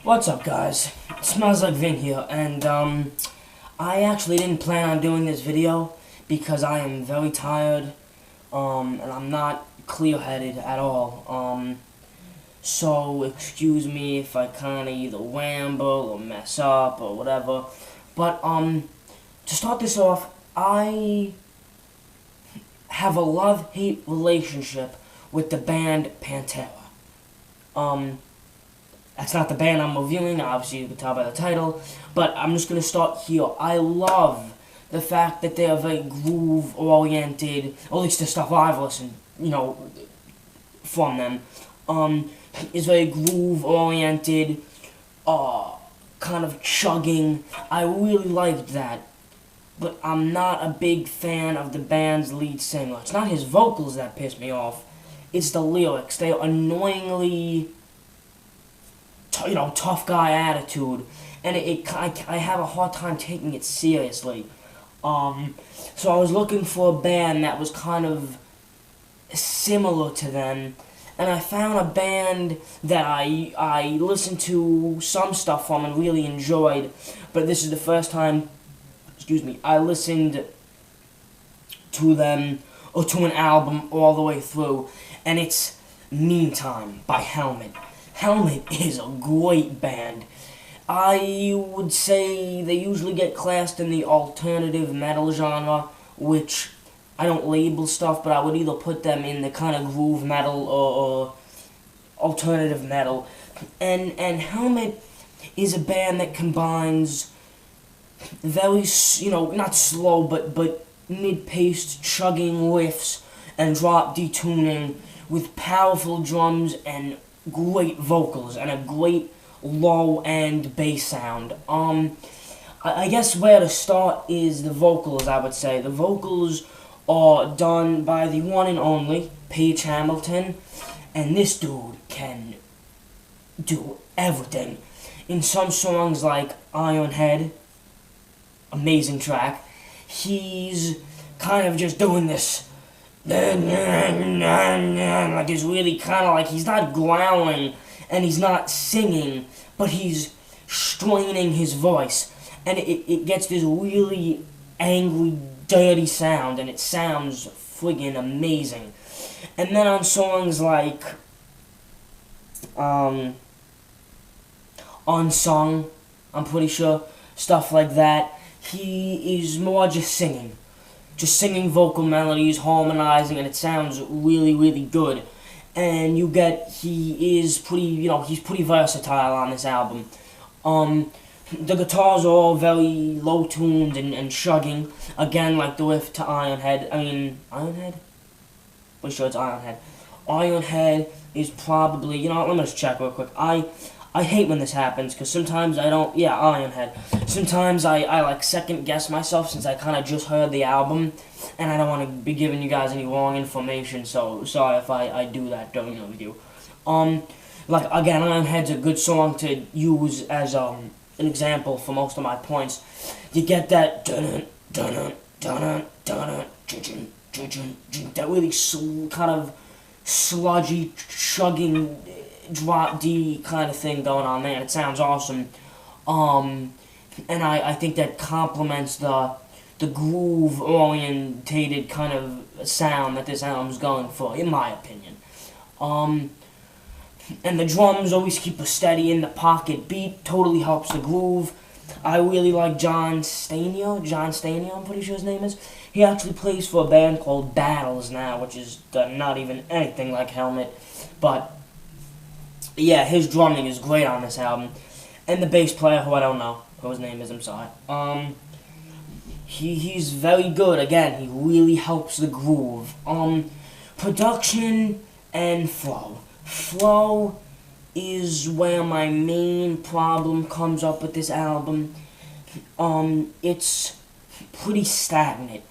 What's up, guys? It smells like Vin here, and I actually didn't plan on doing this video because I am very tired, and I'm not clear-headed at all. So excuse me if I kind of either ramble or mess up or whatever. But to start this off, I have a love-hate relationship with the band Pantera. That's not the band I'm reviewing, obviously you can tell by the title, but I'm just going to start here. I love the fact that they are very groove-oriented, or at least the stuff I've listened, from them, is very groove-oriented, kind of chugging. I really liked that, but I'm not a big fan of the band's lead singer. It's not his vocals that piss me off, it's the lyrics. They are annoyingly tough guy attitude, and I have a hard time taking it seriously. So I was looking for a band that was kind of similar to them, and I found a band that I listened to some stuff from and really enjoyed, but this is the first time, I listened to them, or to an album all the way through, and it's Meantime by Helmet. Helmet is a great band. I would say they usually get classed in the alternative metal genre, which I don't label stuff, but I would either put them in the kind of groove metal or alternative metal. And Helmet is a band that combines very, not slow, but mid-paced chugging riffs and drop D tuning with powerful drums and great vocals and a great low-end bass sound. I guess where to start is the vocals, I would say. The vocals are done by the one and only Page Hamilton, and this dude can do everything. In some songs like Ironhead, amazing track, he's kind of just doing this like it's really kind of like he's not growling and he's not singing, but he's straining his voice, and it gets this really angry, dirty sound, and it sounds friggin' amazing. And then on songs like Unsung, I'm pretty sure, stuff like that, he is more just singing vocal melodies, harmonizing, and it sounds really, really good. And he is pretty, he's pretty versatile on this album. The guitars are all very low-tuned and chugging, again, like the riff to Ironhead. Ironhead? Pretty sure it's Ironhead. Ironhead is probably, let me just check real quick. I hate when this happens, because sometimes I don't, Ironhead. Sometimes I like second guess myself since I kind of just heard the album, and I don't want to be giving you guys any wrong information, so sorry if I do that during the review. Again, Ironhead's a good song to use as an example for most of my points. You get that that really kind of sludgy, chugging drop D kind of thing going on there. It sounds awesome. And I think that complements the groove-orientated kind of sound that this album's going for, in my opinion. And the drums always keep a steady in the pocket beat, totally helps the groove. I really like John Stania, I'm pretty sure his name is. He actually plays for a band called Battles now, which is not even anything like Helmet, but yeah, his drumming is great on this album. And the bass player, who I don't know who his name is, I'm sorry. He's very good. Again, he really helps the groove. Production and flow. Flow is where my main problem comes up with this album. It's pretty stagnant.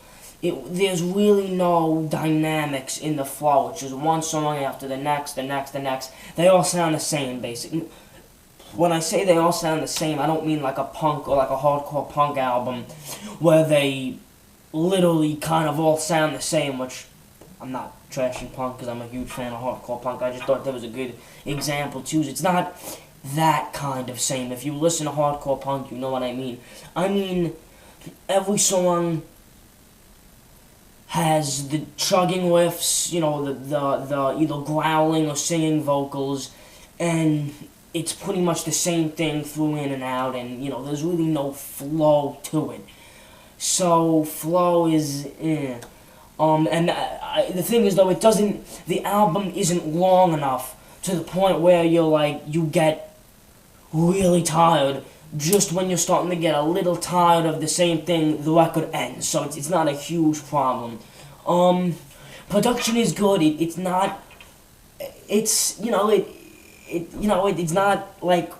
There's really no dynamics in the flow. It's just one song after the next, the next. They all sound the same, basically. When I say they all sound the same, I don't mean like a punk or like a hardcore punk album where they literally kind of all sound the same, which I'm not trashing punk because I'm a huge fan of hardcore punk. I just thought that was a good example to use. It's not that kind of same. If you listen to hardcore punk, you know what I mean. I mean, every song has the chugging riffs, you know, the either growling or singing vocals, and it's pretty much the same thing through in and out, and, you know, there's really no flow to it. So, flow is, and the thing is, though, the album isn't long enough to the point where you get really tired. Just when you're starting to get a little tired of the same thing, the record ends. So it's not a huge problem. Production is good. It's not. It's it's not like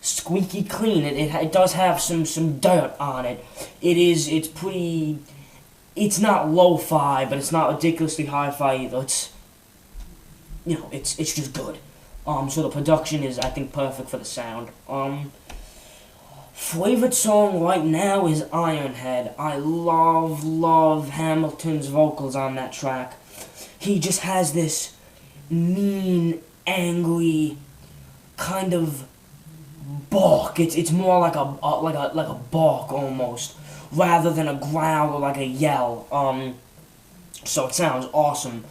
squeaky clean. It does have some dirt on it. It's pretty. It's not lo-fi, but it's not ridiculously hi-fi either. It's just good. So the production is, I think, perfect for the sound. Favorite song right now is Ironhead. I love Hamilton's vocals on that track. He just has this mean, angry kind of bark. It's more like a bark almost, rather than a growl or like a yell. So it sounds awesome.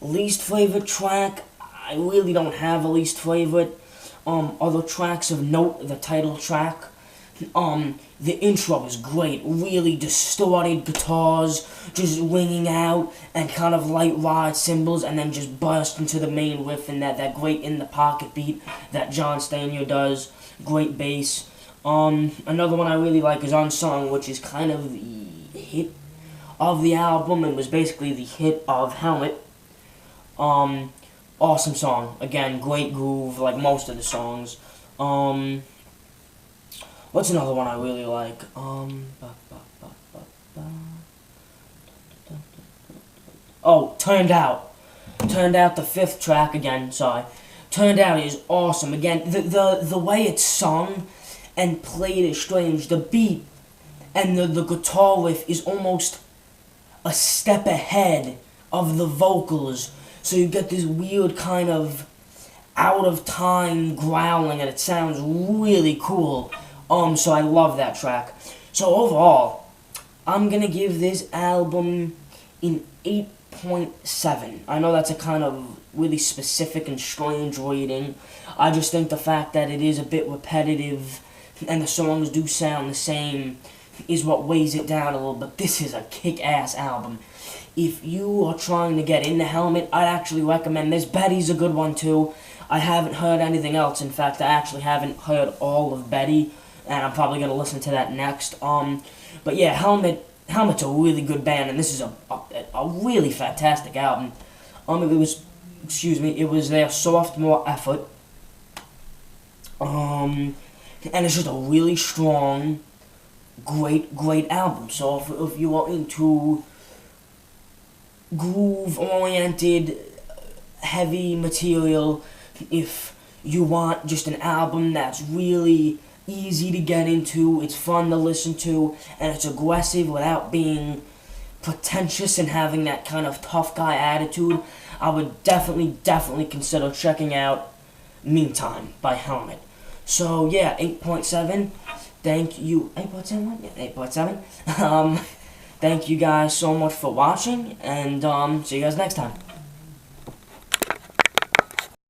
Least favorite track, I really don't have a least favorite. Other tracks of note, the title track. The intro is great, really distorted guitars, just ringing out, and kind of light ride cymbals, and then just burst into the main riff, and that great in the pocket beat that John Stanier does. Great bass. Another one I really like is Unsung, which is kind of the hit of the album, and was basically the hit of Helmet. Awesome song. Again, great groove, like most of the songs. What's another one I really like? Oh, Turned Out. Turned Out, the fifth track again, sorry. Turned Out is awesome. Again, the way it's sung and played is strange. The beat and the guitar riff is almost a step ahead of the vocals. So you get this weird kind of out-of-time growling, and it sounds really cool. So I love that track. So overall, I'm gonna give this album an 8.7. I know that's a kind of really specific and strange rating. I just think the fact that it is a bit repetitive and the songs do sound the same is what weighs it down a little, but this is a kick-ass album. If you are trying to get into Helmet, I'd actually recommend this. Betty's a good one too. I haven't heard anything else. In fact, I actually haven't heard all of Betty, and I'm probably going to listen to that next. But yeah, Helmet's a really good band, and this is a really fantastic album. It was their sophomore effort. And it's just a really strong, great album. So if you are into groove-oriented, heavy material, if you want just an album that's really easy to get into, it's fun to listen to, and it's aggressive without being pretentious and having that kind of tough guy attitude, I would definitely consider checking out Meantime by Helmet. So yeah, 8.7. Thank you. 8.7? Yeah, 8.7. Thank you guys so much for watching, and see you guys next time.